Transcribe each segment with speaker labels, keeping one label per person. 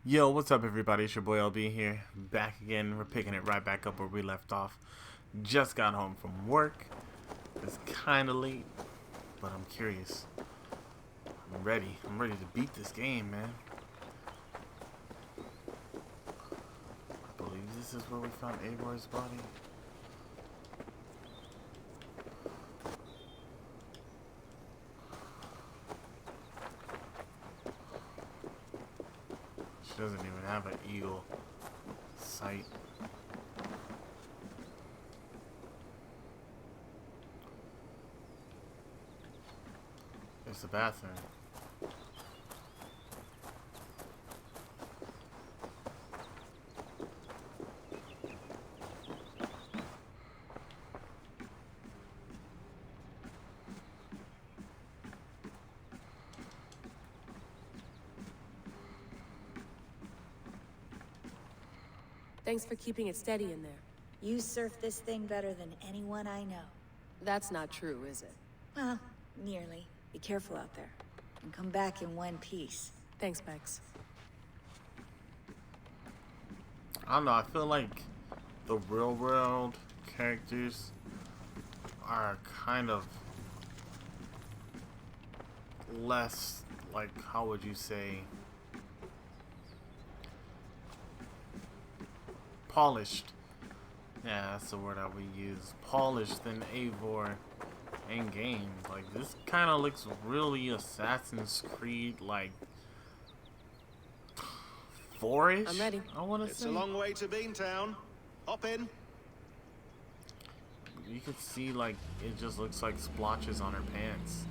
Speaker 1: Yo, what's up, everybody? It's your boy LB here, back again. We're picking it right back up where we left off. Just got home from work. It's kind of late, but I'm curious. I'm ready. I'm ready to beat this game, man. I believe this is where we found Avor's body. She doesn't even have an eagle sight. It's the bathroom.
Speaker 2: Thanks for keeping it steady in there.
Speaker 3: You surf this thing better than anyone I know.
Speaker 2: That's not true, is it?
Speaker 3: Well, nearly. Be careful out there. And come back in one piece.
Speaker 2: Thanks, Bex.
Speaker 1: I don't know, I feel like the real world characters are kind of less, like, how would you say, polished. Yeah, that's the word I would use. Polished than Eivor in game. Like, this kind of looks really Assassin's Creed, like, 4-ish?
Speaker 2: I'm ready.
Speaker 1: I want to
Speaker 4: It's
Speaker 1: say.
Speaker 4: a long way to Beantown. Hop in.
Speaker 1: You can see, like, it just looks like splotches on her pants.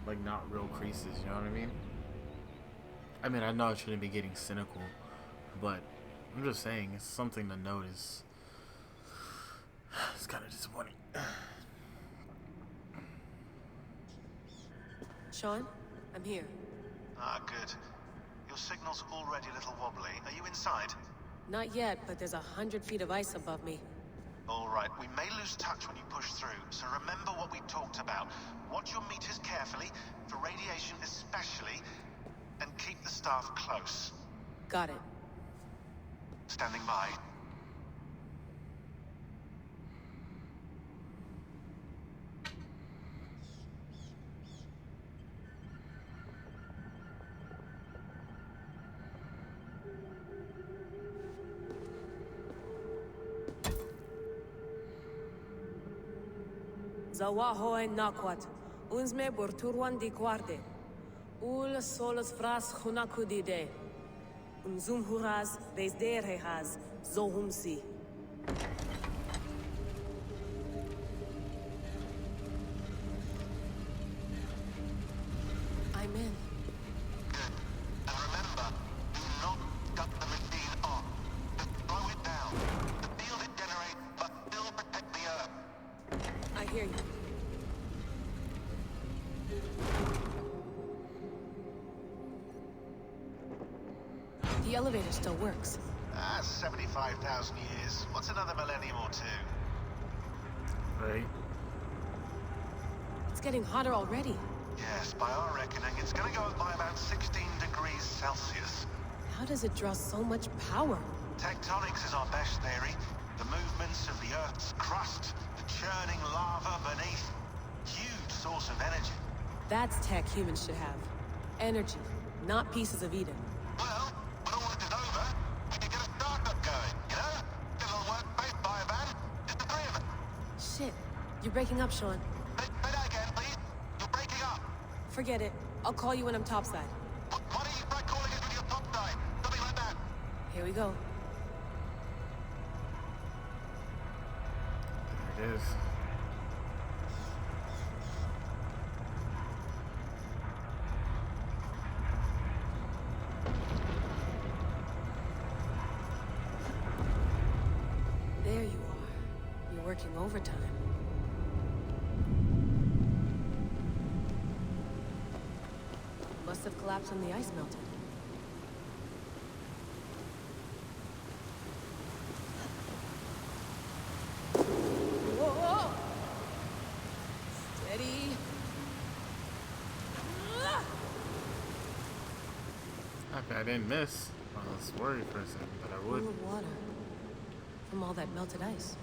Speaker 1: Like, not real creases, you know what I mean? I know I shouldn't be getting cynical, but I'm just saying, it's something to notice. It's kind of disappointing.
Speaker 2: Sean, I'm here.
Speaker 5: Ah, good. Your signal's already a little wobbly. Are you inside?
Speaker 2: Not yet, but there's 100 feet of ice above me.
Speaker 5: All right, we may lose touch when you push through, so remember what we talked about. Watch your meters carefully, for radiation especially, and keep the staff close.
Speaker 2: Got it.
Speaker 5: Standing by.
Speaker 2: Zawaho en nakwat. Unzme borturwan di guarde. Ul solos fras hunakudide. Unzum huraz desderehaz zohumsi. I'm in.
Speaker 5: Good. And remember, do not cut the machine off. Just slow it down. The field it generates, but still protect the Earth.
Speaker 2: I hear you. The elevator still works.
Speaker 5: Ah, 75,000 years. What's another millennium or two?
Speaker 1: Right?
Speaker 2: It's getting hotter already.
Speaker 5: Yes, by our reckoning, it's gonna go up by about 16 degrees Celsius.
Speaker 2: How does it draw so much power?
Speaker 5: Tectonics is our best theory. The movements of the Earth's crust, the churning lava beneath. Huge source of energy.
Speaker 2: That's tech humans should have. Energy, not pieces of Eden.
Speaker 5: Well, when all this is over, we can get a startup going, you know? Get a little workspace, buy a van, just the three of us.
Speaker 2: Shit, you're breaking up, Sean.
Speaker 5: Say that again, please. You're breaking up.
Speaker 2: Forget it. I'll call you when I'm topside.
Speaker 5: Why don't you try calling us with your top side? Something like that.
Speaker 2: Here we go.
Speaker 1: There it is.
Speaker 2: There you are. You're working overtime. Must have collapsed when the ice melted. Whoa! Steady.
Speaker 1: Okay, I didn't miss. I was worried for a second, but I would.
Speaker 2: Pool of water. From all that melted ice.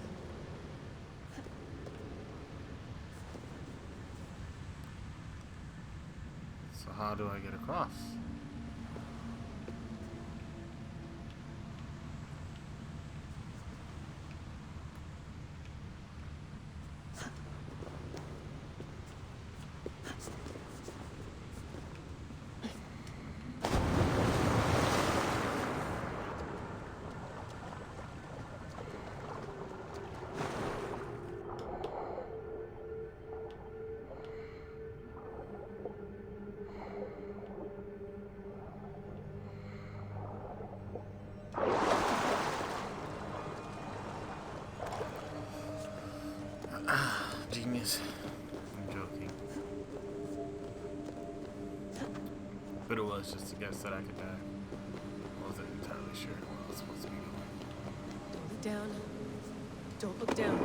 Speaker 1: So how do I get across? Genius. I'm joking. But it was just a guess that I could die. I wasn't entirely sure where I was supposed to be going.
Speaker 2: Don't look down. Don't look down.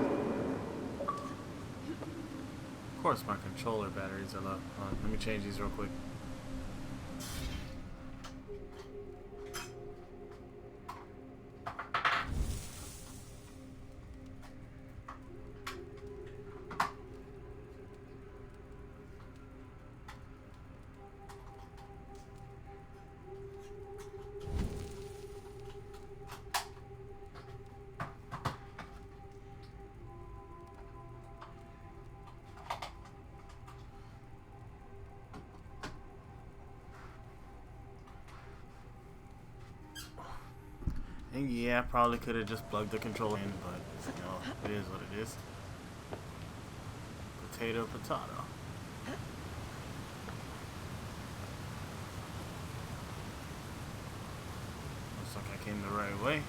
Speaker 1: Of course my controller batteries are low. Hold on, let me change these real quick. And yeah, I probably could have just plugged the controller in, but you know, it is what it is. Potato, potato. Looks like I came the right way.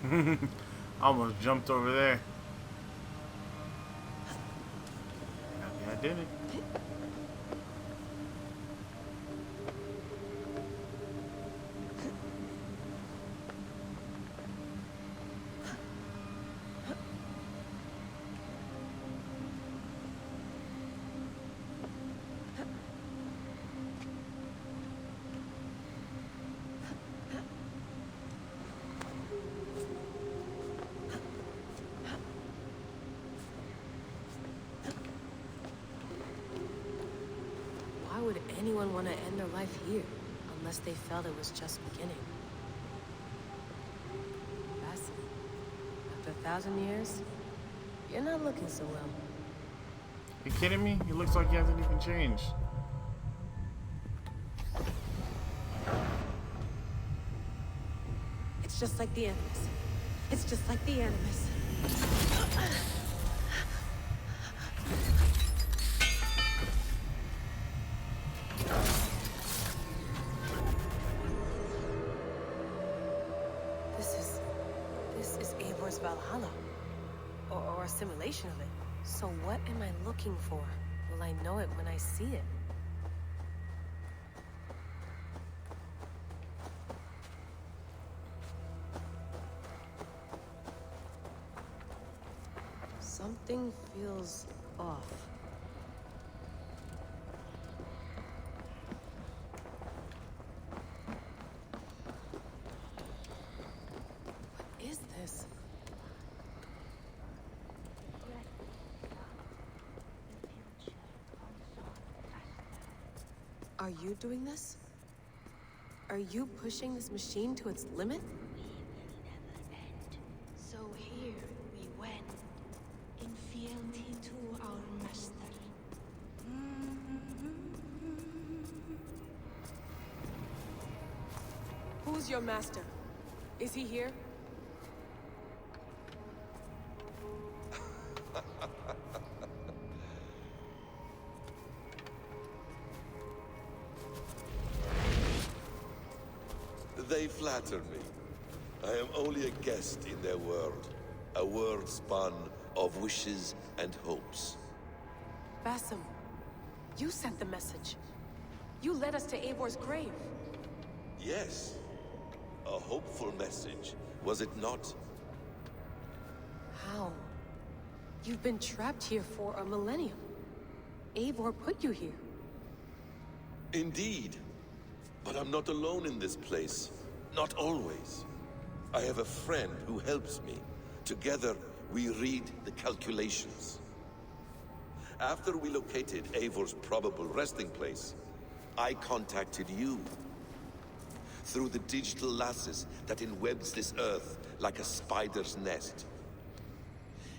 Speaker 1: I almost jumped over there. Happy I did it.
Speaker 2: Why would anyone want to end their life here? Unless they felt it was just beginning. Fascinating. After 1,000 years, you're not looking so well.
Speaker 1: You kidding me? He looks like he hasn't even changed.
Speaker 2: It's just like the Animus. It's just like the Animus. This is Eivor's Valhalla. Or a simulation of it. So what am I looking for? Will I know it when I see it? Something feels off. What is this? Are you doing this? Are you pushing this machine to its limit?
Speaker 6: So here we went, in fealty to our master.
Speaker 2: is your master? Is he here?
Speaker 7: They flatter me. I am only a guest in their world. A world spun of wishes and hopes.
Speaker 2: Basim, you sent the message. You led us to Eivor's grave.
Speaker 7: Yes. A hopeful message, was it not?
Speaker 2: How? You've been trapped here for a millennium. Eivor put you here.
Speaker 7: Indeed. But I'm not alone in this place. Not always. I have a friend who helps me. Together, we read the calculations. After we located Eivor's probable resting place, I contacted you. Through the digital lasses that enwebs this Earth like a spider's nest.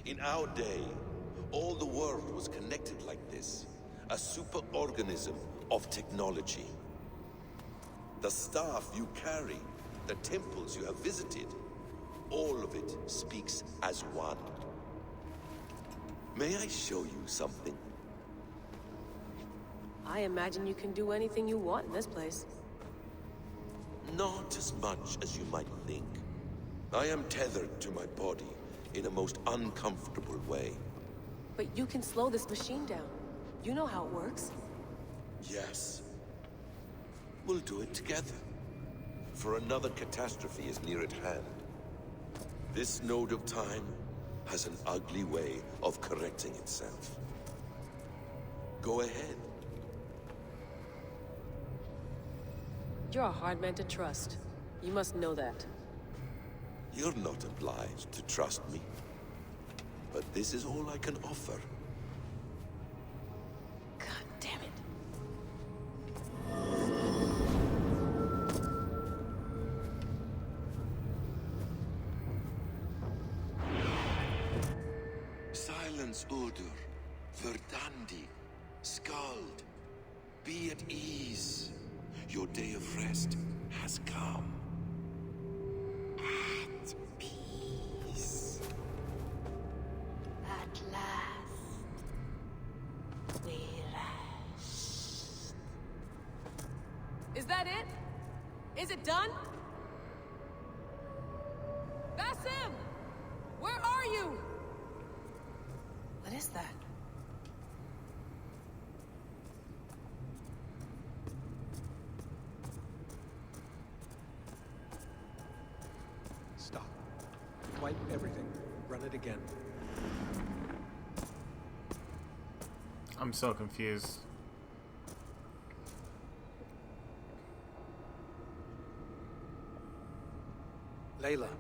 Speaker 7: In our day, all the world was connected like this. A superorganism of technology. The staff you carry, the temples you have visited, all of it speaks as one. May I show you something?
Speaker 2: I imagine you can do anything you want in this place.
Speaker 7: Not as much as you might think. I am tethered to my body in a most uncomfortable way.
Speaker 2: But you can slow this machine down. You know how it works.
Speaker 7: Yes. We'll do it together. For another catastrophe is near at hand. This node of time has an ugly way of correcting itself. Go ahead.
Speaker 2: You're a hard man to trust. You must know that.
Speaker 7: You're not obliged to trust me. But this is all I can offer.
Speaker 2: God damn it.
Speaker 7: Silence, Udur. Verdandi. Skald. Be at ease. Your day of rest has come.
Speaker 3: At peace. At last, we rest.
Speaker 2: Is that it? Is it done? Basim! Where are you? What is that?
Speaker 8: Stop. Wipe everything. Run it again.
Speaker 1: I'm so confused.
Speaker 8: Layla.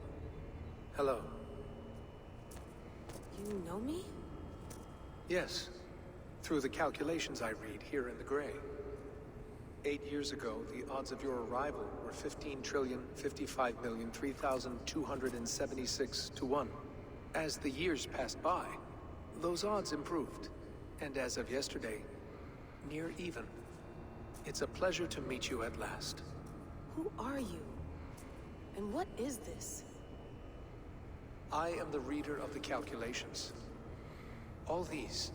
Speaker 8: Hello.
Speaker 2: You know me?
Speaker 8: Yes. Through the calculations I read here in the gray. 8 years ago, the odds of your arrival were 15,055,003,276 to 1. As the years passed by, those odds improved. And as of yesterday, near even. It's a pleasure to meet you at last.
Speaker 2: Who are you? And what is this?
Speaker 8: I am the reader of the calculations. All these,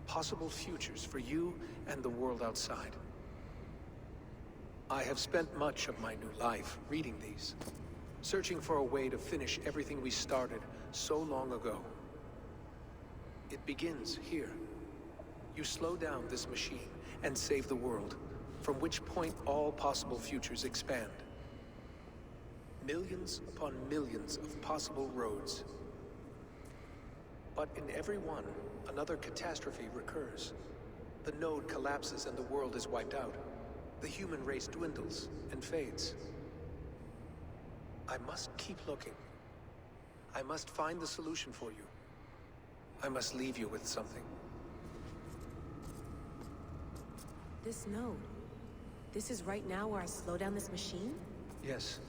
Speaker 8: possible futures for you and the world outside. I have spent much of my new life reading these, searching for a way to finish everything we started so long ago. It begins here. You slow down this machine and save the world, from which point all possible futures expand. Millions upon millions of possible roads. But in every one, another catastrophe recurs. The node collapses and the world is wiped out. The human race dwindles and fades. I must keep looking. I must find the solution for you. I must leave you with something.
Speaker 2: This node. This is right now where I slow down this machine?
Speaker 8: Yes.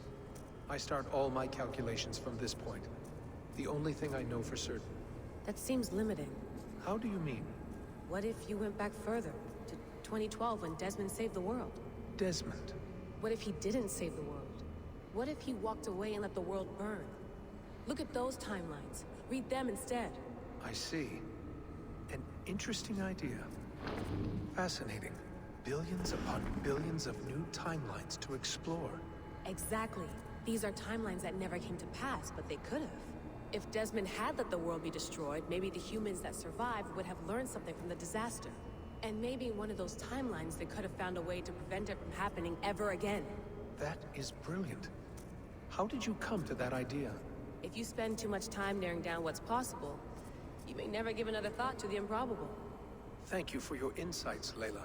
Speaker 8: I start all my calculations from this point. The only thing I know for certain.
Speaker 2: That seems limiting.
Speaker 8: How do you mean?
Speaker 2: What if you went back further, to 2012 when Desmond saved the world?
Speaker 8: Desmond?
Speaker 2: What if he didn't save the world? What if he walked away and let the world burn? Look at those timelines. Read them instead.
Speaker 8: I see. An interesting idea. Fascinating. Billions upon billions of new timelines to explore.
Speaker 2: Exactly. These are timelines that never came to pass, but they could have. If Desmond had let the world be destroyed, maybe the humans that survived would have learned something from the disaster. And maybe in one of those timelines they could have found a way to prevent it from happening ever again.
Speaker 8: That is brilliant. How did you come to that idea?
Speaker 2: If you spend too much time narrowing down what's possible, you may never give another thought to the improbable.
Speaker 8: Thank you for your insights, Layla.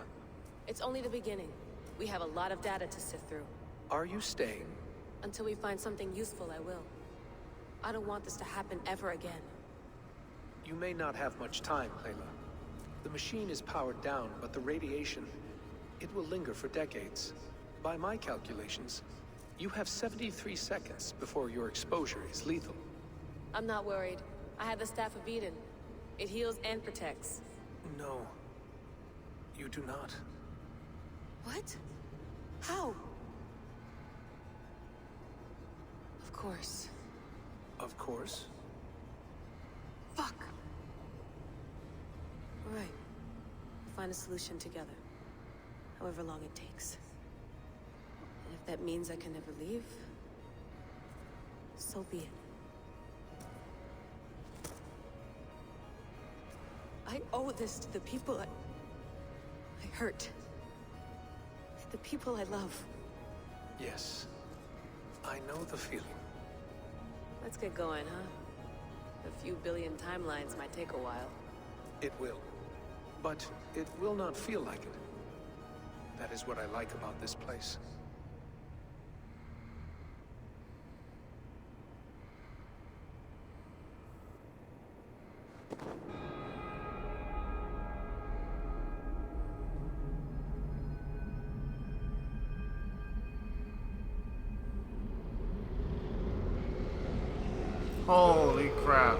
Speaker 2: It's only the beginning. We have a lot of data to sift through.
Speaker 8: Are you staying?
Speaker 2: Until we find something useful, I will. I don't want this to happen ever again.
Speaker 8: You may not have much time, Layla. The machine is powered down, but the radiation, it will linger for decades. By my calculations, you have 73 seconds before your exposure is lethal.
Speaker 2: I'm not worried. I have the Staff of Eden. It heals and protects.
Speaker 8: No, you do not.
Speaker 2: What? How? Of course.
Speaker 8: Of course.
Speaker 2: Fuck! All right. Find a solution together. However long it takes. And if that means I can never leave, so be it. I owe this to the people I hurt. The people I love.
Speaker 8: Yes. I know the feeling.
Speaker 2: Let's get going, huh? A few billion timelines might take a while.
Speaker 8: It will. But it will not feel like it. That is what I like about this place.
Speaker 1: Holy crap.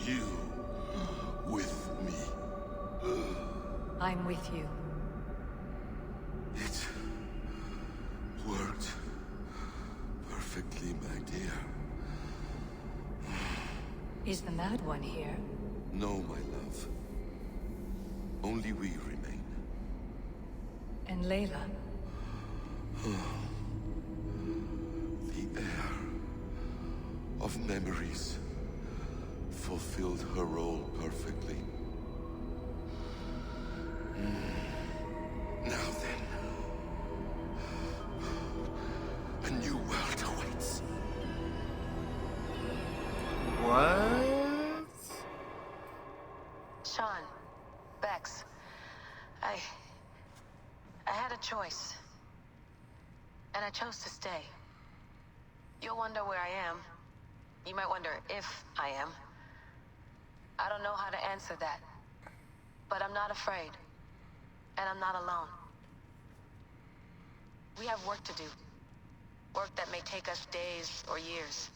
Speaker 7: You with me.
Speaker 3: I'm with you.
Speaker 7: It worked perfectly, my dear.
Speaker 3: Is the Mad One here?
Speaker 7: No, my love. Only we remain.
Speaker 3: And Layla?
Speaker 7: The air of memories fulfilled her role perfectly. Now then, a new world awaits.
Speaker 1: What?
Speaker 2: Sean, Bex, I had a choice. And I chose to stay. You'll wonder where I am. You might wonder if I am. I don't know how to answer that. But I'm not afraid. And I'm not alone. We have work to do. Work that may take us days or years.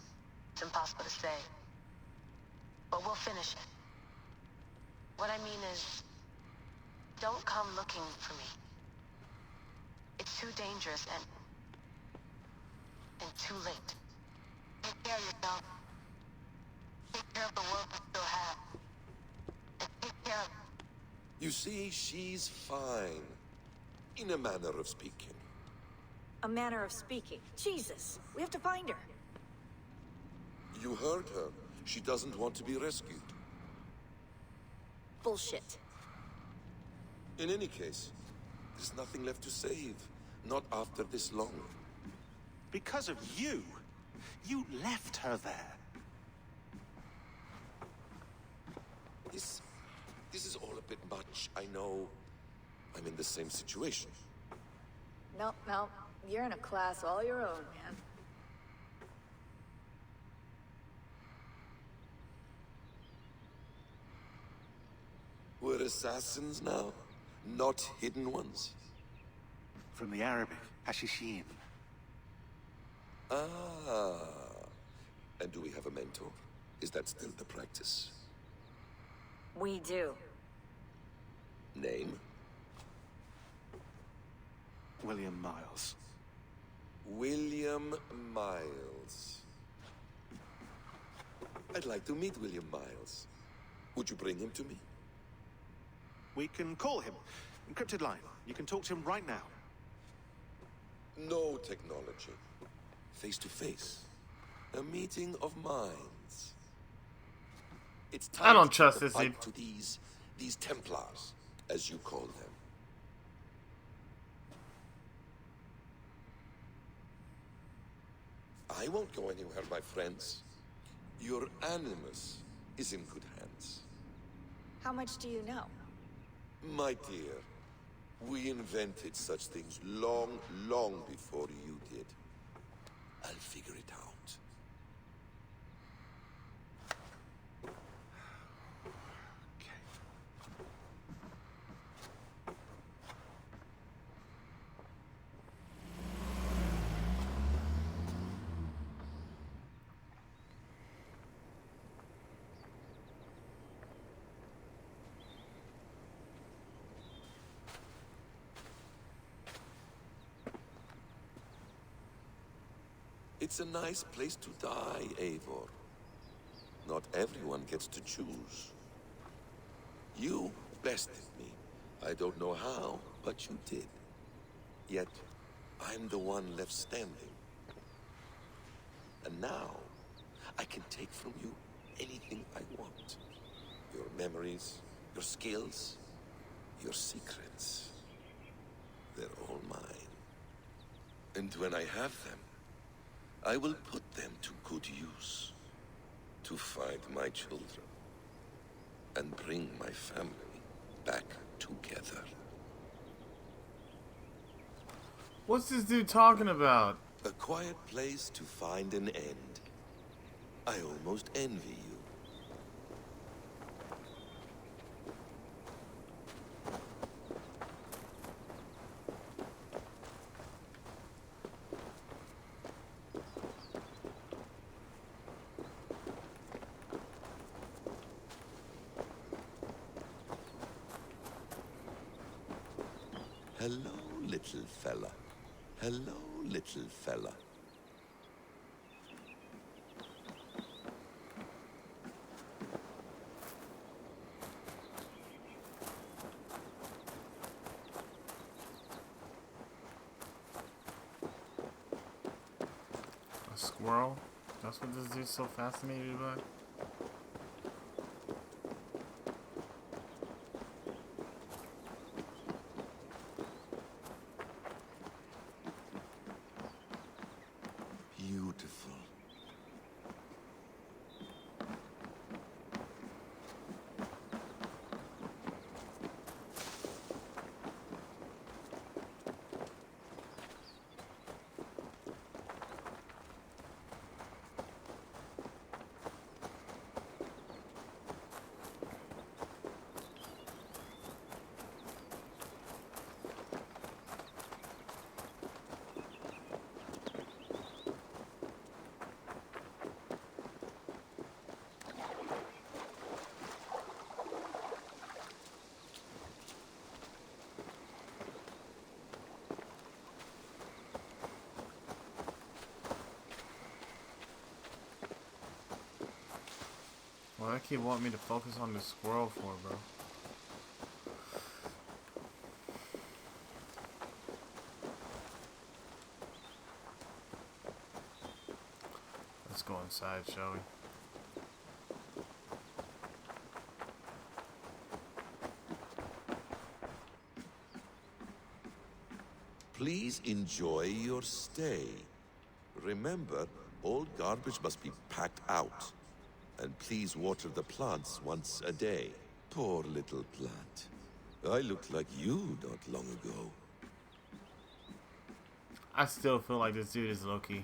Speaker 2: It's impossible to say. But we'll finish it. What I mean is, don't come looking for me. It's too dangerous and too late. Take care of yourself. Take care of the world we still have. And take care of...
Speaker 7: You see, she's fine. In a manner of speaking.
Speaker 3: A manner of speaking. Jesus, we have to find her.
Speaker 7: You heard her. She doesn't want to be rescued.
Speaker 3: Bullshit.
Speaker 7: In any case, there's nothing left to save. Not after this long.
Speaker 4: Because of you, you left her there.
Speaker 7: This is all a bit much. I know. I'm in the same situation.
Speaker 3: No, you're in a class all your own, man.
Speaker 7: We're assassins now, not hidden ones.
Speaker 4: From the Arabic, Hashishin.
Speaker 7: Ah. And do we have a mentor? Is that still the practice?
Speaker 3: We do.
Speaker 7: Name?
Speaker 4: William Miles.
Speaker 7: William Miles. I'd like to meet William Miles. Would you bring him to me?
Speaker 4: We can call him. Encrypted line. You can talk to him right now.
Speaker 7: No technology. Face to face. A meeting of minds. It's time
Speaker 1: I don't
Speaker 7: to
Speaker 1: trust
Speaker 7: put a
Speaker 1: this dude.
Speaker 7: fight to these Templars, as you call them. I won't go anywhere, my friends. Your animus is in good hands.
Speaker 3: How much do you know?
Speaker 7: My dear, we invented such things long, long before you did. I'll figure it out. It's a nice place to die, Eivor. Not everyone gets to choose. You bested me. I don't know how, but you did. Yet, I'm the one left standing. And now, I can take from you anything I want. Your memories, your skills, your secrets. They're all mine. And when I have them, I will put them to good use. To find my children. And bring my family back together.
Speaker 1: What's this dude talking about?
Speaker 7: A quiet place to find an end. I almost envy you. Hello, little fella. Hello, little fella.
Speaker 1: A squirrel? That's what this dude's so fascinated by?
Speaker 7: Beautiful.
Speaker 1: Why do I keep wanting me to focus on the squirrel for, bro? Let's go inside, shall we?
Speaker 7: Please enjoy your stay. Remember, all garbage must be packed out. And please water the plants once a day. Poor little plant. I looked like you not long ago.
Speaker 1: I still feel like this dude is Loki.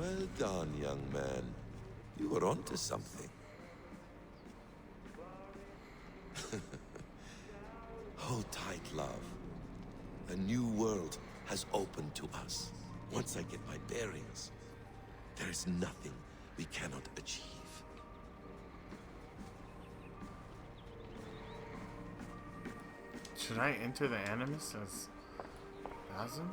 Speaker 7: Well done, young man. You were onto something. Hold tight, love. A new world has opened to us. Once I get my bearings, there is nothing we cannot achieve.
Speaker 1: Should I enter the Animus as Basim?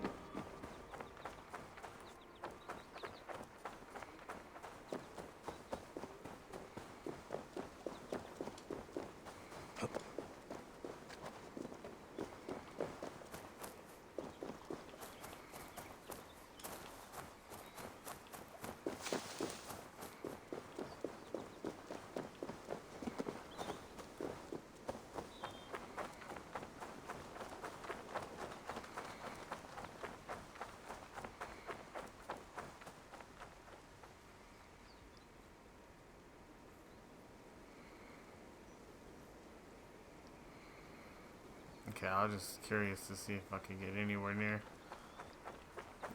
Speaker 1: Okay, I was just curious to see if I could get anywhere near.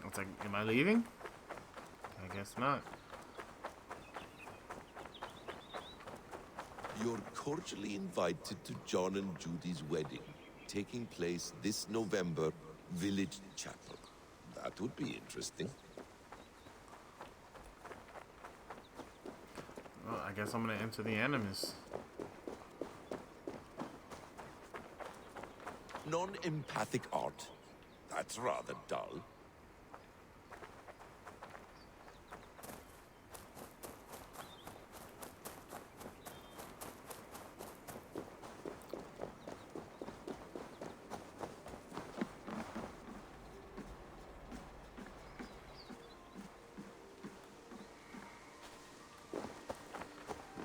Speaker 1: It's like, am I leaving? I guess not.
Speaker 7: You're cordially invited to John and Judy's wedding, taking place this November, Village Chapel. That would be interesting.
Speaker 1: Well, I guess I'm gonna enter the Animus.
Speaker 7: Non-empathic art? That's rather dull.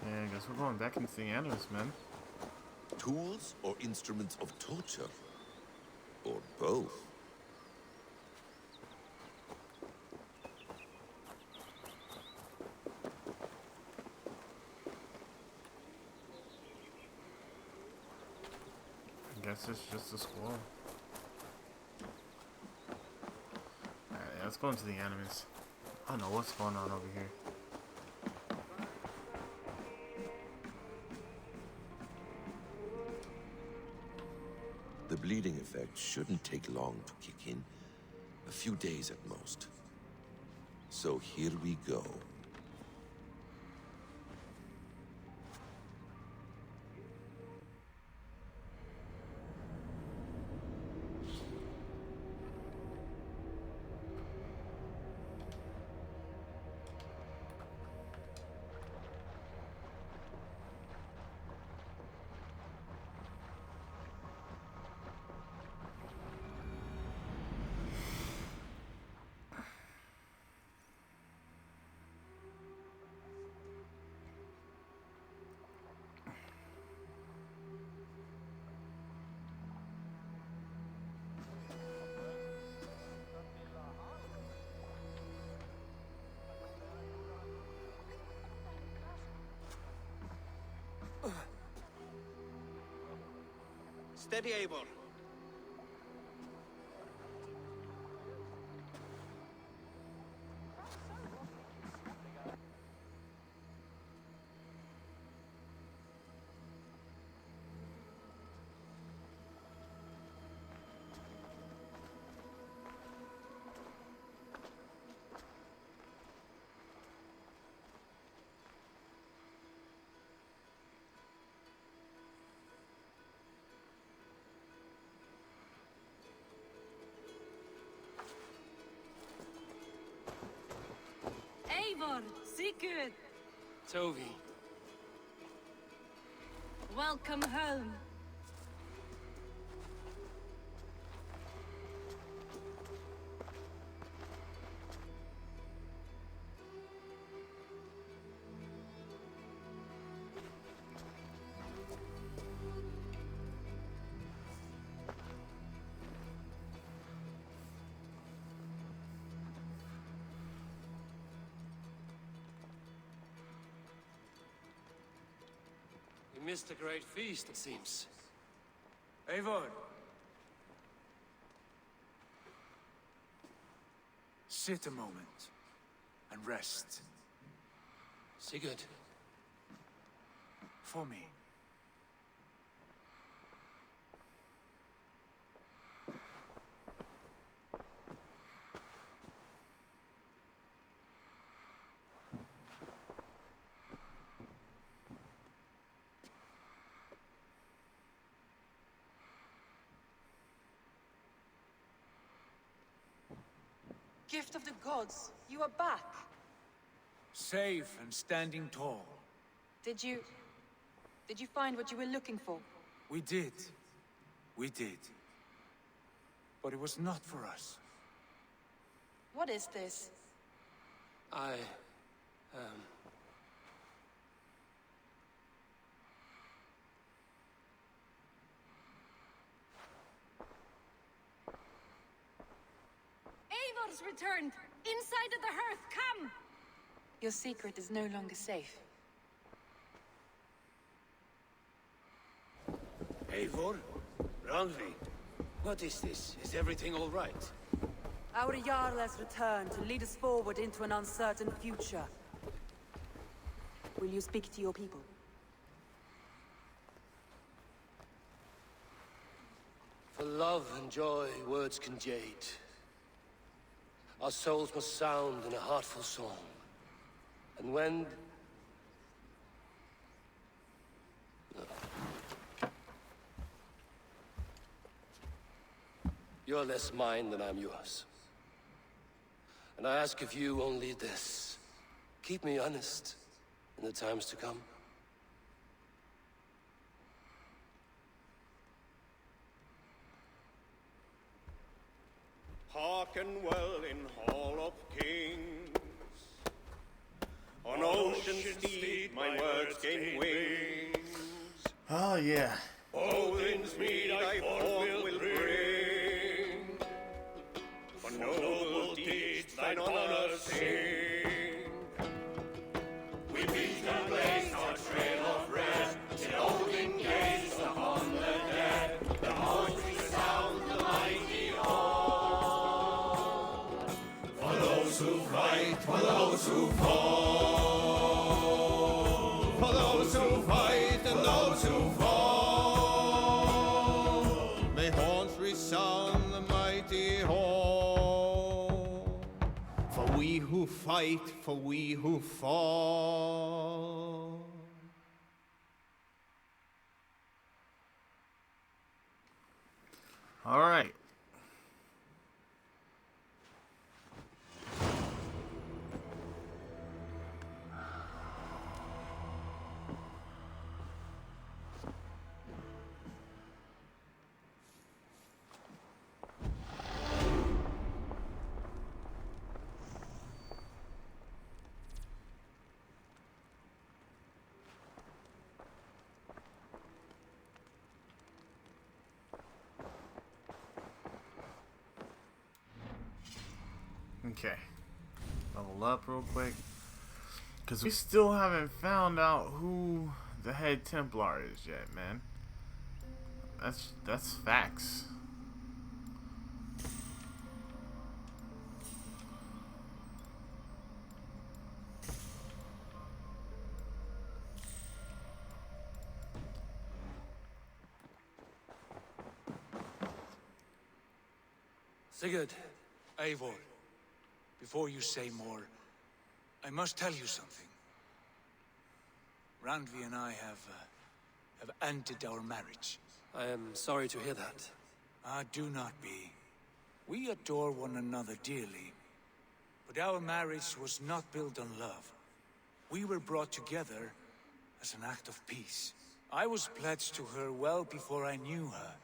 Speaker 1: Yeah, I guess we're going back into the Animus, man.
Speaker 7: Tools or instruments of torture? Or both?
Speaker 1: I guess it's just a squall. Alright, let's go into the Animus. I don't know what's going on over here.
Speaker 7: The bleeding effect shouldn't take long to kick in. A few days at most. So here we go.
Speaker 9: Steady, Eivor.
Speaker 10: Eivor, Sigurd,
Speaker 9: Tovi.
Speaker 10: welcome home.
Speaker 9: You missed a great feast, it seems. Eivor! Sit a moment. and rest.
Speaker 11: Sigurd.
Speaker 9: For me.
Speaker 12: Gift of the gods, you are back.
Speaker 9: Safe and standing tall.
Speaker 12: Did you find what you were looking for?
Speaker 9: We did. We did. But it was not for us.
Speaker 12: What is this?
Speaker 10: Eivor's returned! Inside of the hearth, come!
Speaker 12: Your secret is no longer safe.
Speaker 11: Eivor? Randvi? What is this? Is everything all right?
Speaker 13: Our Jarl has returned to lead us forward into an uncertain future. Will you speak to your people?
Speaker 11: For love and joy, words can jade. Our souls must sound in a heartful song. And when... You're less mine than I'm yours. And I ask of you only this. Keep me honest in the times to come.
Speaker 14: Hearken well in Hall of Kings. On ocean steed my words gain wings.
Speaker 1: Oh yeah.
Speaker 14: Odin's mead I forth will bring. For noble deeds thine honor sing. We beat and blaze our trail of red, till Odin gazed upon the dead. The voice resound the mighty hall. For those who fight, for those who fall. For those who fight and those who fall. May horns resound the mighty hall. For we who fight, for we who fall.
Speaker 1: All right. Okay. Level up real quick. Because we still haven't found out who the head Templar is yet, man. That's facts.
Speaker 11: Sigurd.
Speaker 9: Eivor, before you say more, I must tell you something. Randvi and I have ended our marriage.
Speaker 11: I am sorry to hear that.
Speaker 9: Ah, do not be. We adore one another dearly, but our marriage was not built on love. We were brought together as an act of peace. I was pledged to her well before I knew her,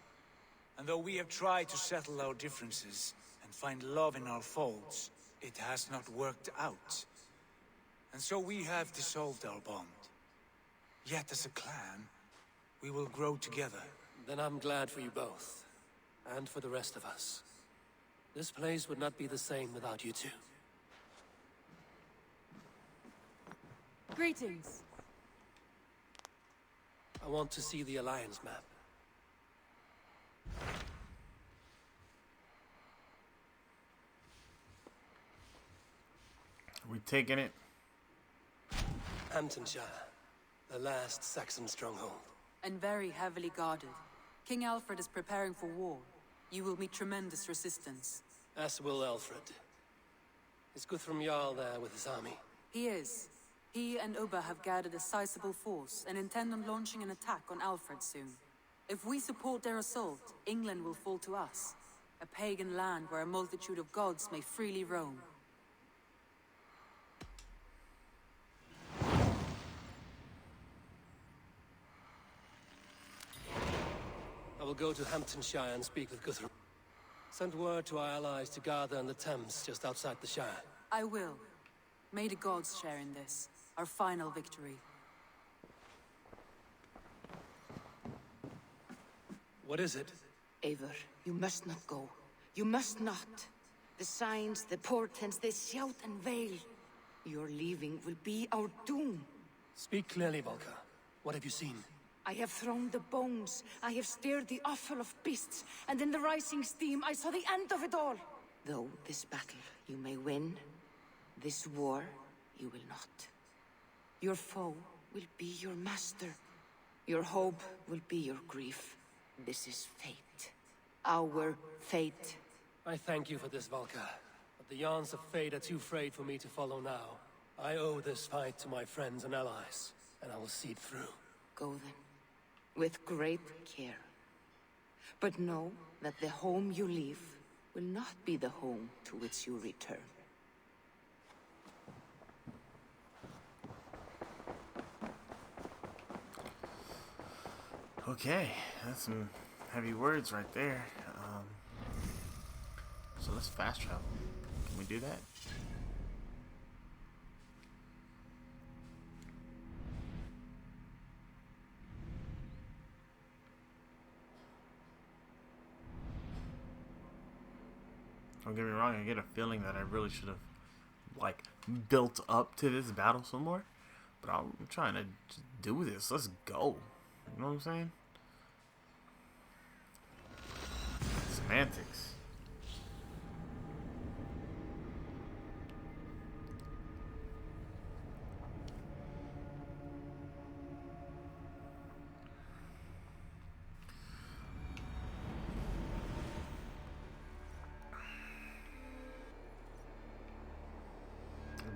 Speaker 9: and though we have tried to settle our differences and find love in our faults, it has not worked out. And so we have dissolved our bond. Yet as a clan, we will grow together.
Speaker 11: Then I'm glad for you both, and for the rest of us. This place would not be the same without you two.
Speaker 13: Greetings.
Speaker 11: I want to see the Alliance map.
Speaker 1: We taking it.
Speaker 11: Hamptonshire, the last Saxon stronghold.
Speaker 13: And very heavily guarded. King Alfred is preparing for war. You will meet tremendous resistance.
Speaker 11: As will Alfred. Is Guthrum Jarl there with his army?
Speaker 13: He is. He and Ubba have gathered a sizable force and intend on launching an attack on Alfred soon. If we support their assault, England will fall to us. A pagan land where a multitude of gods may freely roam.
Speaker 11: I will go to Hamptonshire and speak with Guthrum. Send word to our allies to gather in the Thames just outside the Shire.
Speaker 13: I will. May the gods share in this, our final victory.
Speaker 11: What is it?
Speaker 15: Eivor, you must not go. You must not. The signs, the portents, they shout and wail. Your leaving will be our doom.
Speaker 11: Speak clearly, Volker. What have you seen?
Speaker 15: I have thrown the bones. I have stirred the offal of beasts. And in the rising steam, I saw the end of it all. Though this battle you may win, this war you will not. Your foe will be your master. Your hope will be your grief. This is fate. Our fate.
Speaker 11: I thank you for this, Volker. But the yarns of fate are too frayed for me to follow now. I owe this fight to my friends and allies, and I will see it through.
Speaker 15: Go then. With great care. But know that the home you leave will not be the home to which you return.
Speaker 1: Okay, that's some heavy words right there. So let's fast travel. Can we do that? Don't get me wrong, I get a feeling that I really should have, like, built up to this battle some more. But I'm trying to just do this. Let's go. You know what I'm saying? Semantics.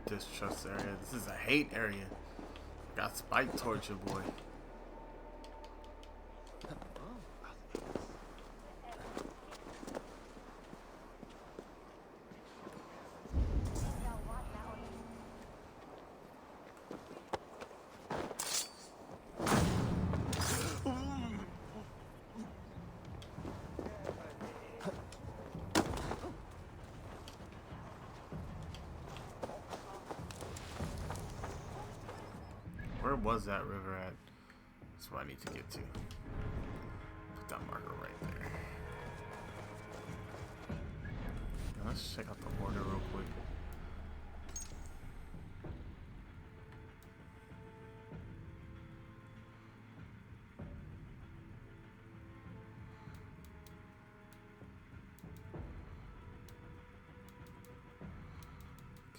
Speaker 1: Distrust area. This is a hate area. Got spike towards your boy. Where was that river at? That's what I need to get to. Put that marker right there. Now let's check out the order real quick.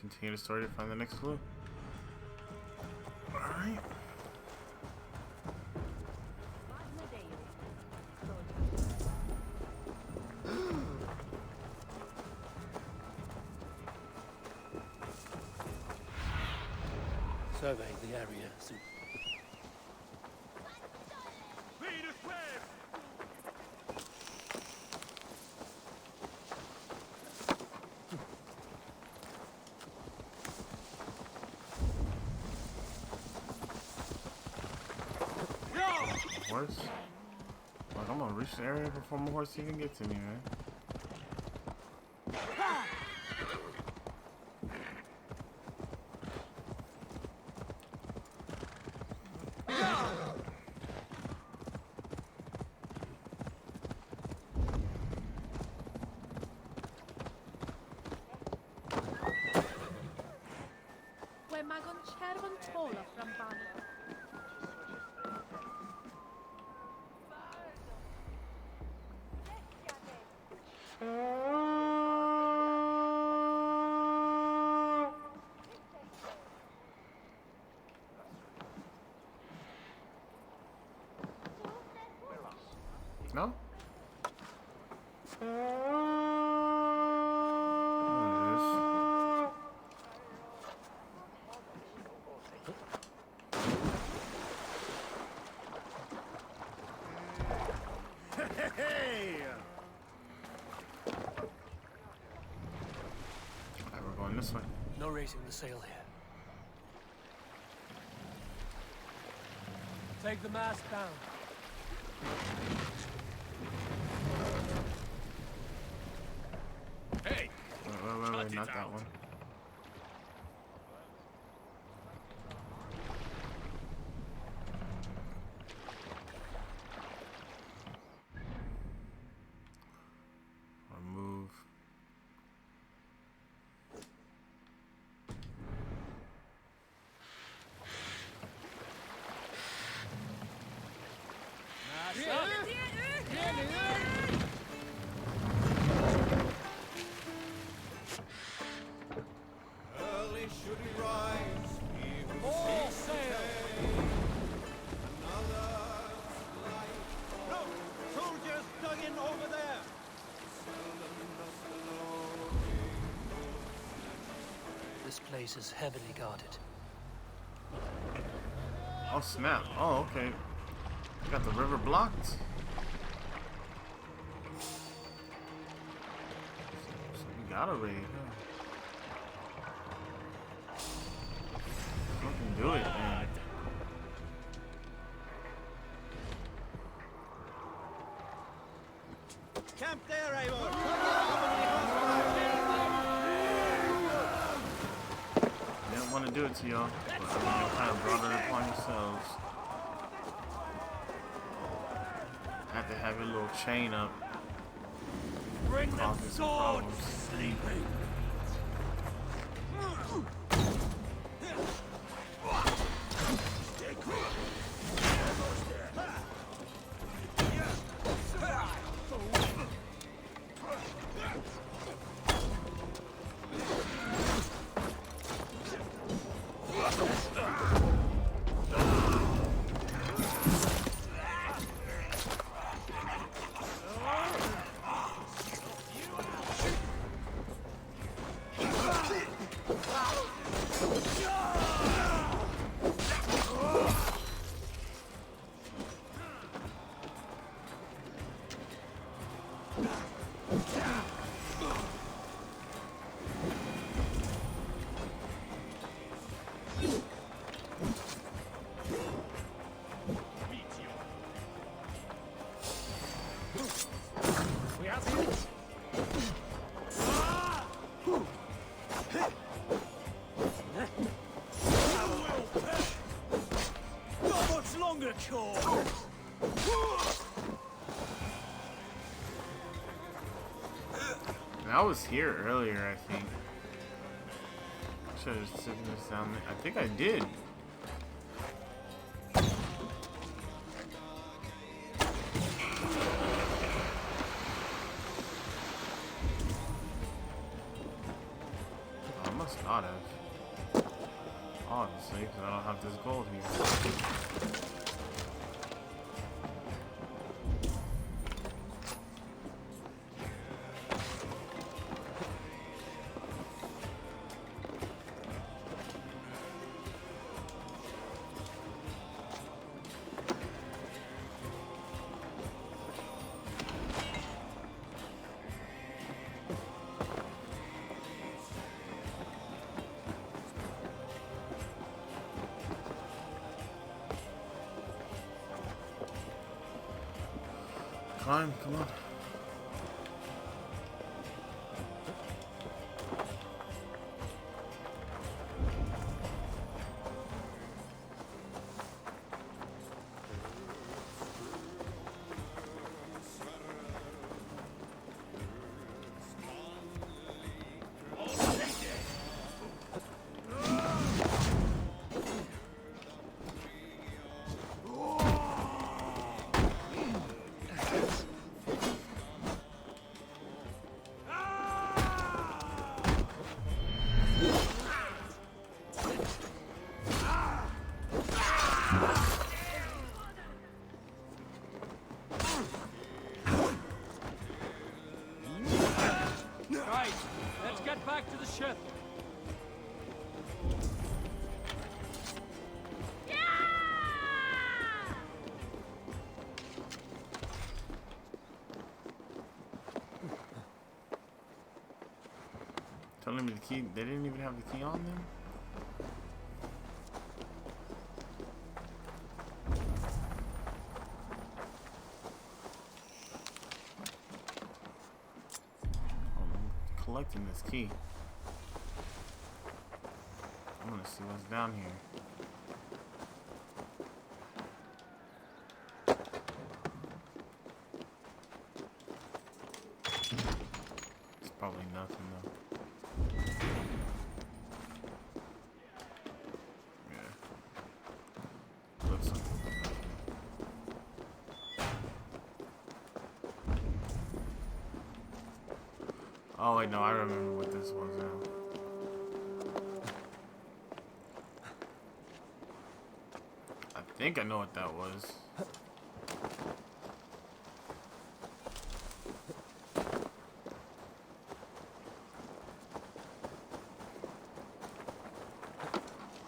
Speaker 1: Continue the story to find the next clue. Alright.
Speaker 11: Survey the area soon.
Speaker 1: Horse? Like, I'm gonna reach the area before my horse even gets to me, man. No?
Speaker 14: Hey!
Speaker 1: Alright, we're going this way.
Speaker 11: No raising the sail here. Take the mast down.
Speaker 14: Hey!
Speaker 1: Wait, not that one. Remove.
Speaker 14: Early should we rise, we will all sail. Look! Soldiers dug in over there!
Speaker 11: This place is heavily guarded.
Speaker 1: Oh snap. Oh, okay. I got the river blocked. So we gotta raid, huh? Fucking do it, man.
Speaker 14: Camp there, Eivor!
Speaker 1: Didn't want to do it to y'all, but I mean, you kind of brought it upon yourselves. Have to have your little chain up.
Speaker 14: Bring them
Speaker 1: Causing some
Speaker 14: swords,
Speaker 1: problems.
Speaker 14: sleeping! We have it! Not much longer, Chor!
Speaker 1: I was here earlier, I think. Should have taken this down there. I think I did. I must not have. Obviously, because I don't have this gold here. Climb, come on.
Speaker 9: Let's get back to the ship.
Speaker 1: Telling me the key. They didn't even have the key on them. I'm collecting this key. I'm gonna see what's down here. It's probably nothing though. Looks like oh wait, no, I remember what this was now. I think I know what that was.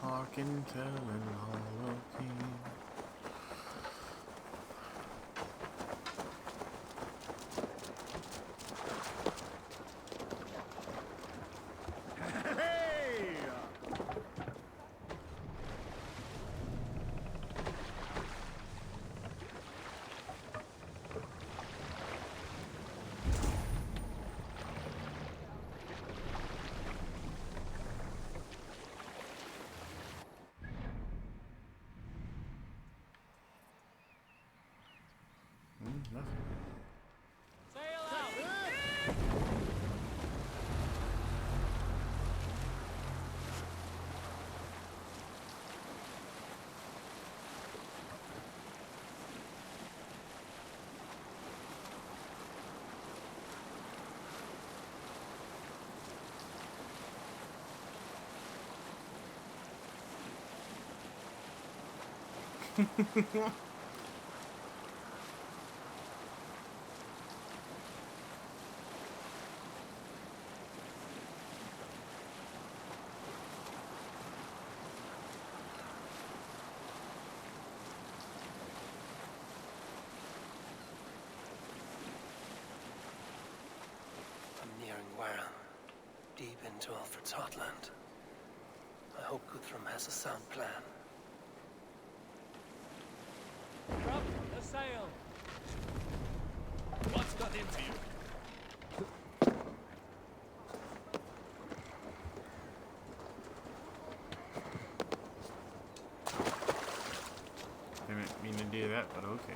Speaker 1: Hearken, telling all of me. Nothing.
Speaker 9: Sail out!
Speaker 8: I'm nearing Warren, deep into Alfred's heartland. I hope Guthrum has a sound plan.
Speaker 9: Drop the sail.
Speaker 14: What's got into you?
Speaker 1: Didn't mean to do that, but okay.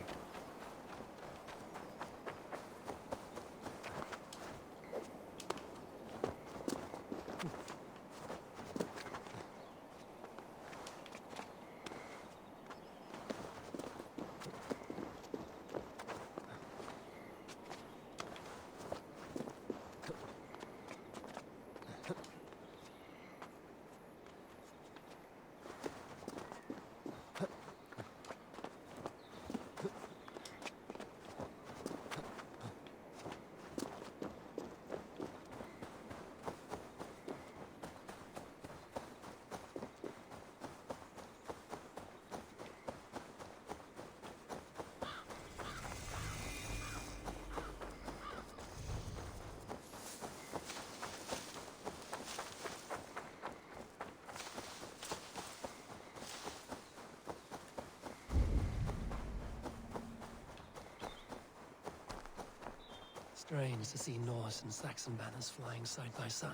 Speaker 8: Strange to see Norse and Saxon banners flying side by side.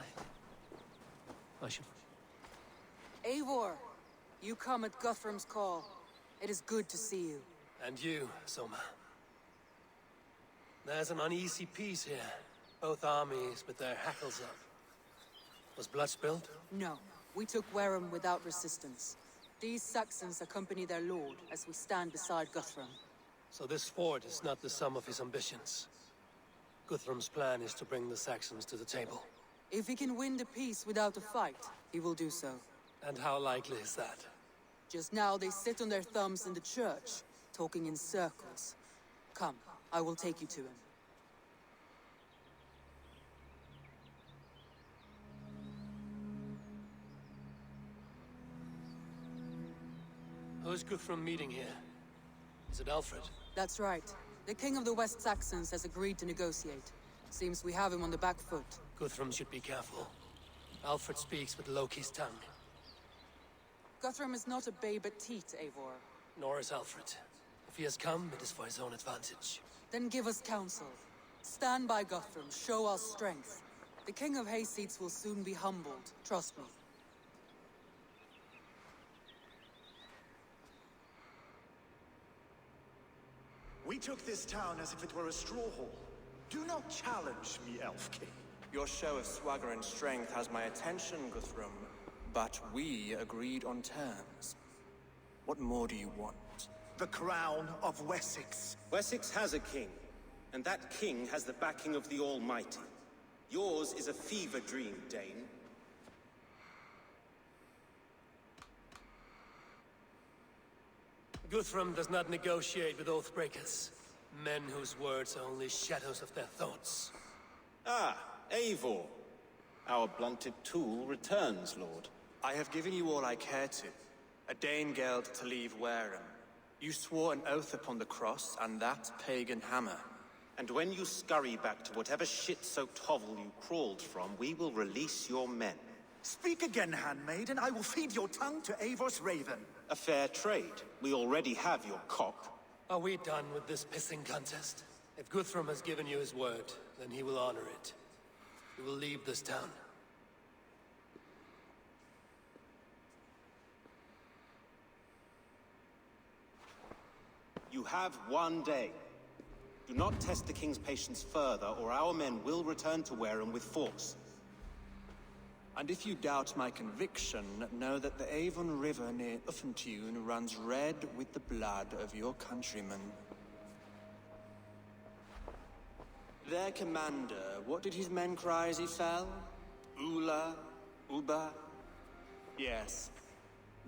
Speaker 8: I should...
Speaker 13: Eivor, you come at Guthrum's call. It is good to see you.
Speaker 8: And you, Soma. There's an uneasy peace here. Both armies with their hackles up. Was blood spilled?
Speaker 13: No, we took Wareham without resistance. These Saxons accompany their lord as we stand beside Guthrum.
Speaker 8: So this fort is not the sum of his ambitions. Guthrum's plan is to bring the Saxons to the table.
Speaker 13: If he can win the peace without a fight, he will do so.
Speaker 8: And how likely is that?
Speaker 13: Just now they sit on their thumbs in the church, talking in circles. Come, I will take you to him.
Speaker 11: Who's Guthrum meeting here? Is it Alfred?
Speaker 13: That's right. The King of the West Saxons has agreed to negotiate. Seems we have him on the back foot.
Speaker 11: Guthrum should be careful. Alfred speaks with Loki's tongue.
Speaker 13: Guthrum is not a babe at teat, Eivor.
Speaker 11: Nor is Alfred. If he has come, it is for his own advantage.
Speaker 13: Then give us counsel. Stand by Guthrum, show us strength. The King of Hayseeds will soon be humbled, trust me.
Speaker 16: We took this town as if it were a straw hall. Do not challenge me, Elf King.
Speaker 17: Your show of swagger and strength has my attention, Guthrum. But we agreed on terms. What more do you want?
Speaker 16: The crown of Wessex.
Speaker 18: Wessex has a king, and that king has the backing of the Almighty. Yours is a fever dream, Dane.
Speaker 11: Guthrum does not negotiate with oathbreakers. Men whose words are only shadows of their thoughts.
Speaker 18: Ah, Eivor. Our blunted tool returns, Lord.
Speaker 17: I have given you all I care to. A Danegeld to leave Wareham. You swore an oath upon the cross, and that pagan hammer.
Speaker 18: And when you scurry back to whatever shit-soaked hovel you crawled from, we will release your men.
Speaker 16: Speak again, handmaid, and I will feed your tongue to Eivor's raven.
Speaker 18: A fair trade. We already have your cock.
Speaker 11: Are we done with this pissing contest? If Guthrum has given you his word, then he will honor it. He will leave this town.
Speaker 18: You have one day. Do not test the king's patience further, or our men will return to Wareham with force.
Speaker 17: And if you doubt my conviction, know that the Avon River near Uffentune runs red with the blood of your countrymen. Their commander, what did his men cry as he fell? Ula? Uba? Yes,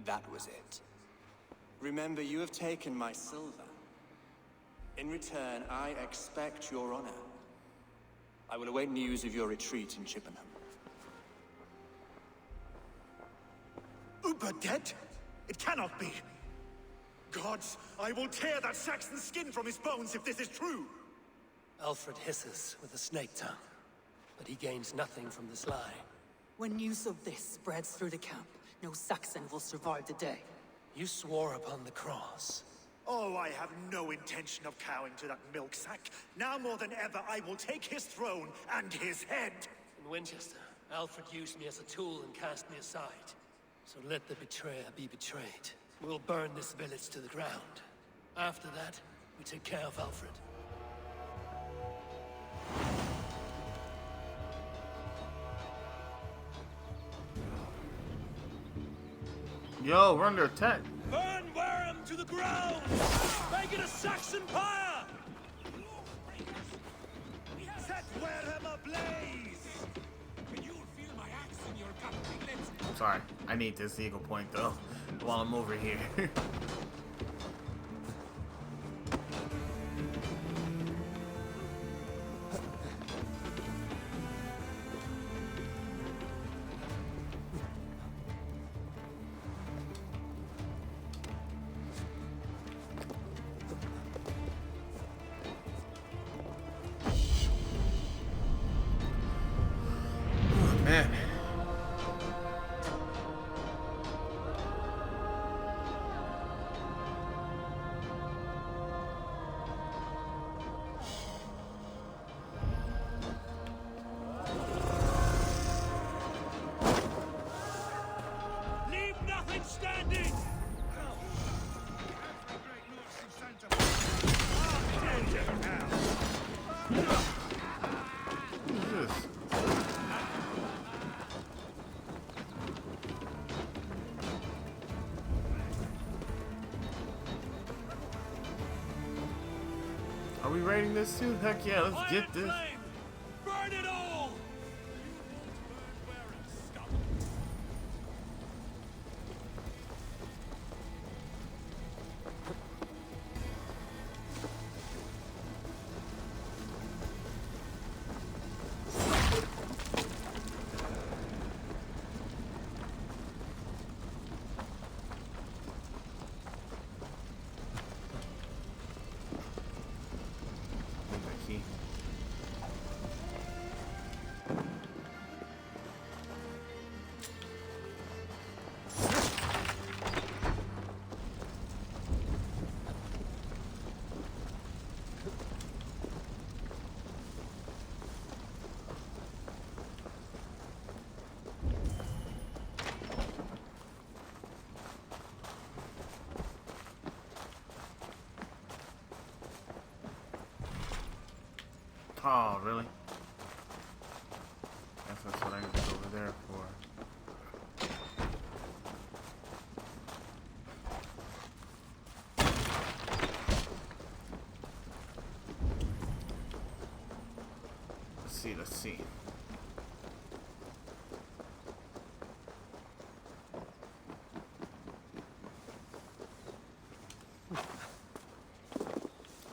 Speaker 17: that was it. Remember, you have taken my silver. In return, I expect your honor. I will await news of your retreat in Chippenham.
Speaker 16: Uber dead? It cannot be. Gods, I will tear that Saxon's skin from his bones if this is true.
Speaker 11: Alfred hisses with a snake tongue, but he gains nothing from this lie.
Speaker 13: When news of this spreads through the camp, no Saxon will survive the day.
Speaker 11: You swore upon the cross.
Speaker 16: Oh, I have no intention of cowing to that milk sack. Now more than ever, I will take his throne and his head.
Speaker 11: In Winchester, Alfred used me as a tool and cast me aside. So let the betrayer be betrayed. We'll burn this village to the ground. After that, we take care of Alfred.
Speaker 1: Yo, we're under attack.
Speaker 14: Burn Wareham to the ground! Make it a Saxon pyre!
Speaker 16: Set Wareham ablaze!
Speaker 14: You'll feel my axe in your gut.
Speaker 1: I'm sorry. I need this eagle point though while I'm over here. Man.
Speaker 14: Leave nothing standing!
Speaker 1: Are we raiding this too? Heck yeah, let's get this.
Speaker 14: Burn it all!
Speaker 1: Oh, really? Guess that's what I need to go over there for. Let's see.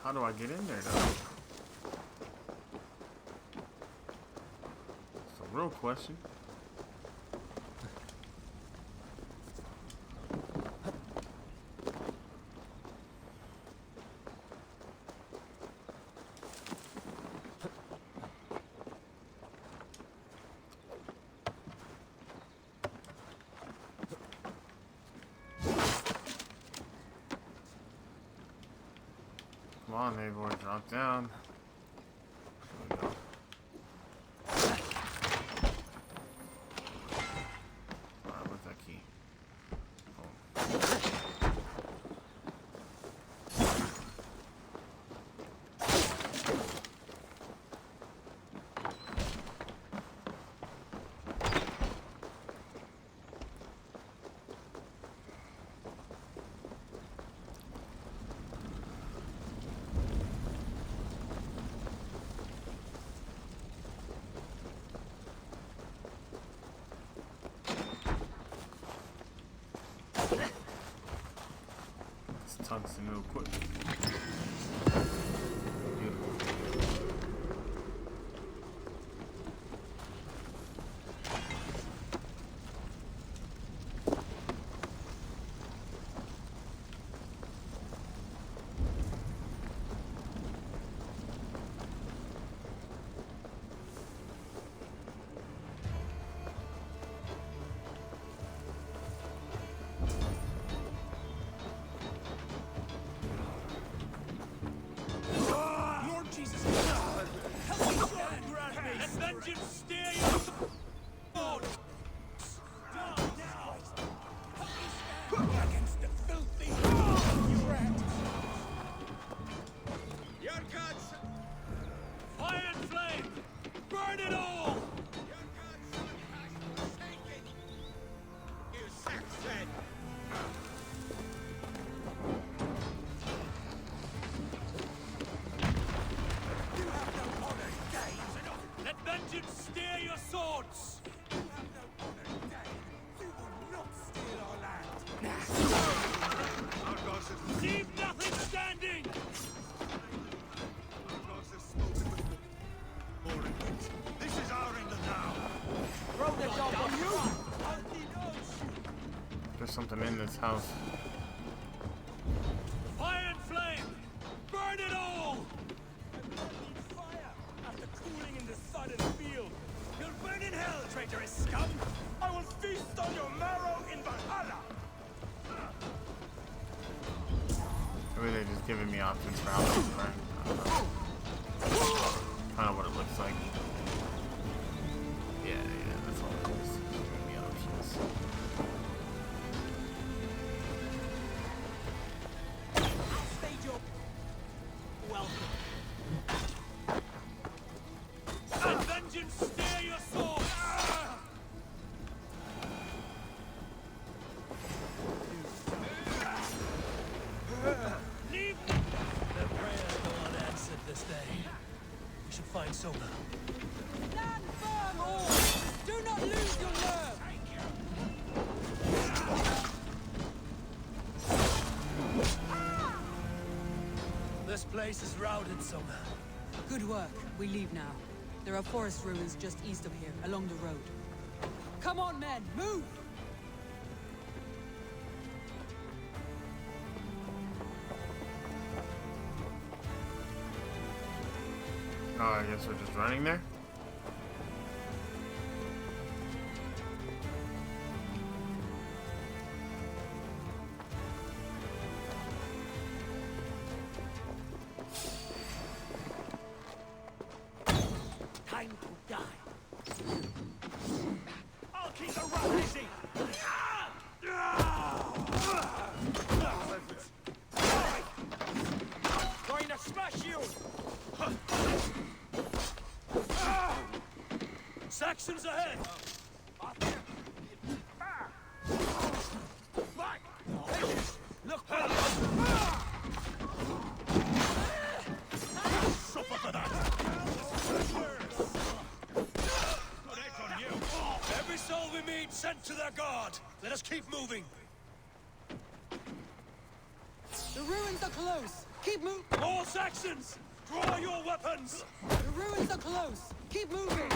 Speaker 1: How do I get in there, though? It's a real question. Come on, Eivor, drop down. There we go. Alright, where's that key? Tungsten real quick. Beautiful. There's something in this house.
Speaker 9: Fire and flame! Burn it all! After cooling in the sun and field, you'll burn in hell, traitorous scum! I will feast on your marrow in Valhalla!
Speaker 1: Maybe they're just giving me options for how to burn. I don't know. Kind of what it looks like. Yeah, that's all it is. Giving me options.
Speaker 11: This place is routed, Soma.
Speaker 13: Good work. We leave now. There are forest ruins just east of here, along the road. Come on, men! Move!
Speaker 1: Oh, I guess we're just running there?
Speaker 16: Time to die. I'll keep the run busy. Going to smash you.
Speaker 14: Look back! Suffer for that! On you.
Speaker 11: Every soul we meet sent to their god. Let us keep moving.
Speaker 17: The ruins are close! Keep moving!
Speaker 11: All Saxons! Draw your weapons!
Speaker 17: The ruins are close! Keep moving!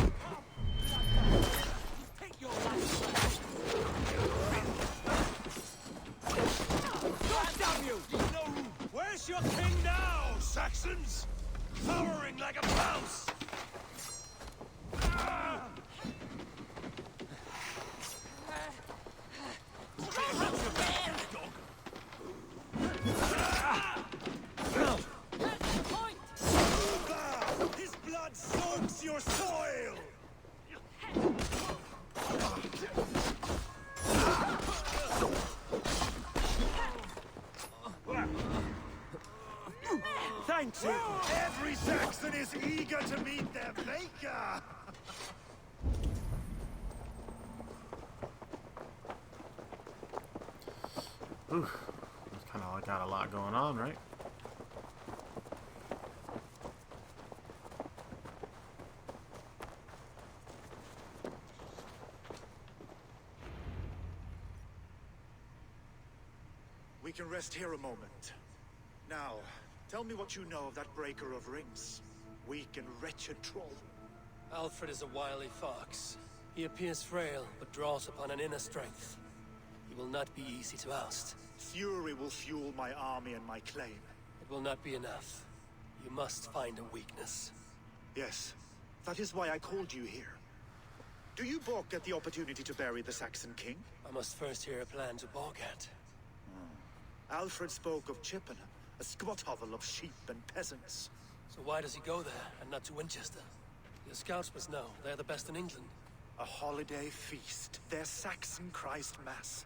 Speaker 11: Take your life!
Speaker 14: God damn you!
Speaker 11: No! Where's your king now, Saxons? Cowering like a mouse!
Speaker 16: His blood soaks your soil!
Speaker 14: Thanks, you!
Speaker 16: Every Saxon is eager to meet their maker!
Speaker 1: Ooh, it's kind of got a lot going on, right?
Speaker 16: We can rest here a moment. Now, tell me what you know of that breaker of rings. Weak and wretched troll.
Speaker 11: Alfred is a wily fox. He appears frail, but draws upon an inner strength. He will not be easy to oust.
Speaker 16: Fury will fuel my army and my claim.
Speaker 11: It will not be enough. You must find a weakness.
Speaker 16: Yes, that is why I called you here. Do you balk at the opportunity to bury the Saxon king?
Speaker 11: I must first hear a plan to balk at.
Speaker 16: Alfred spoke of Chippenham, a squat hovel of sheep and peasants.
Speaker 11: So why does he go there, and not to Winchester? Your scouts must know. They're the best in England.
Speaker 16: A holiday feast, their Saxon Christ Mass.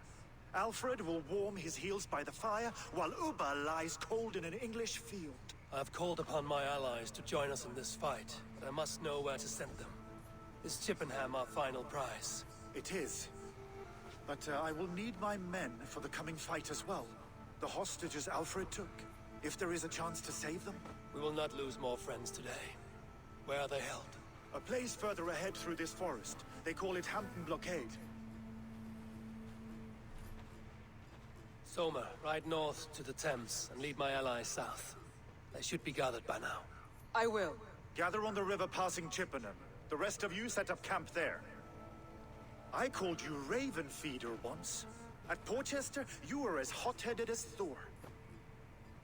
Speaker 16: Alfred will warm his heels by the fire, while Ubba lies cold in an English field.
Speaker 11: I've called upon my allies to join us in this fight, but I must know where to send them. Is Chippenham our final prize?
Speaker 16: It is. But I will need my men for the coming fight as well. The hostages Alfred took. If there is a chance to save them.
Speaker 11: We will not lose more friends today. Where are they held?
Speaker 16: A place further ahead through this forest. They call it Hampton Blockade.
Speaker 11: Soma, ride north to the Thames and lead my allies south. They should be gathered by now.
Speaker 17: I will.
Speaker 16: Gather on the river passing Chippenham. The rest of you set up camp there. I called you Raven Feeder once. At Porchester, you were as hot-headed as Thor.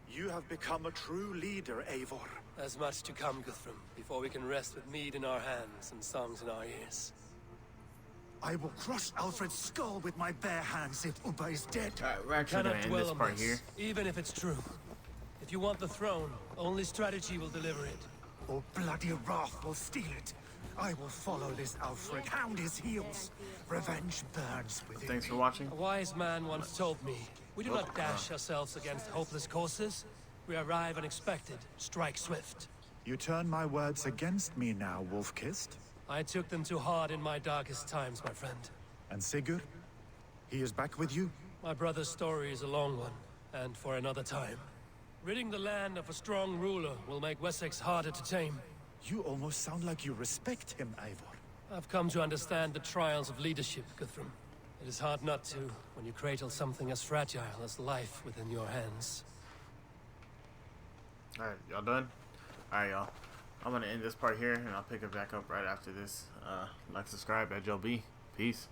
Speaker 16: You have become a true leader, Eivor.
Speaker 11: There's much to come, Guthrum, before we can rest with mead in our hands and songs in our ears.
Speaker 16: I will crush Alfred's skull with my bare hands if Ubba is dead.
Speaker 1: We're actually gonna end this part here.
Speaker 11: Even if it's true. If you want the throne, only strategy will deliver it.
Speaker 16: Or bloody wrath will steal it. I will follow this Alfred, hound his heels. Revenge burns within
Speaker 1: Thanks for
Speaker 16: me.
Speaker 1: watching.
Speaker 11: A wise man once told me, we do not dash ourselves against hopeless courses. We arrive unexpected, strike swift.
Speaker 16: You turn my words against me now, Wolf-Kissed.
Speaker 11: I took them too hard in my darkest times, my friend.
Speaker 16: And Sigurd? He is back with you?
Speaker 11: My brother's story is a long one, and for another time. Ridding the land of a strong ruler will make Wessex harder to tame.
Speaker 16: You almost sound like you respect him, Eivor.
Speaker 11: I've come to understand the trials of leadership, Guthrum. It is hard not to, when you cradle something as fragile as life within your hands.
Speaker 1: Alright, y'all done? Alright, y'all. I'm gonna end this part here, and I'll pick it back up right after this. Like, subscribe at Joe B. Peace.